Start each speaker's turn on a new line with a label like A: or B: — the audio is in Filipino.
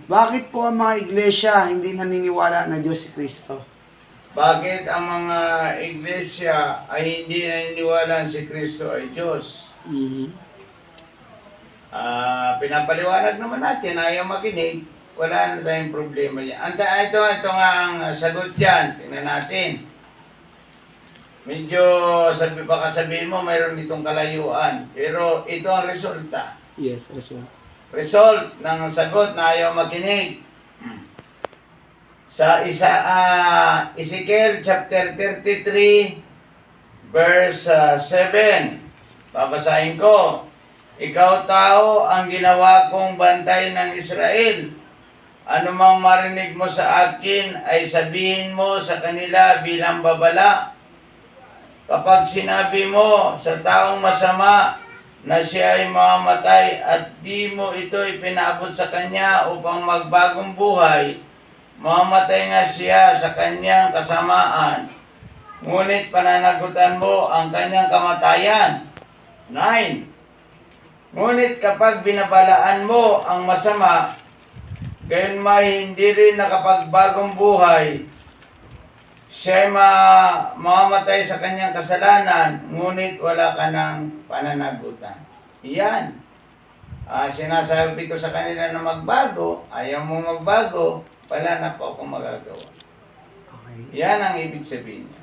A: Bakit po ang mga iglesia hindi naniniwala na Diyos si Kristo?
B: Bakit ang mga iglesia ay hindi naniniwala si Kristo ay Diyos? Pinapaliwanag naman natin, ayaw makinig, wala na tayong problema yan. Ito nga ang sagot yan, tingnan natin. Medyo baka sabihin mo mayroon itong kalayuan, pero ito ang resulta.
A: Yes, result.
B: Result ng sagot na ayaw makinig. Sa Ezekiel chapter 33 verse 7. Babasahin ko. Ikaw tao ang ginawa kong bantay ng Israel. Anumang marinig mo sa akin ay sabihin mo sa kanila bilang babala. Kapag sinabi mo sa taong masama na siya ay mamamatay at di mo ito ipinabot sa kanya upang magbagong buhay, mamamatay nga siya sa kanyang kasamaan. Ngunit pananagutan mo ang kanyang kamatayan. 9. Ngunit kapag binabalaan mo ang masama, gayon may hindi rin nakapagbagong buhay, siya mamamatay sa kanyang kasalanan, ngunit wala ka ng pananagutan. Iyan. Sinasabi ko sa kanila na magbago, ayaw mo magbago, wala na po akong magagawa.
A: Okay.
B: Yan ang ibig sabihin niya.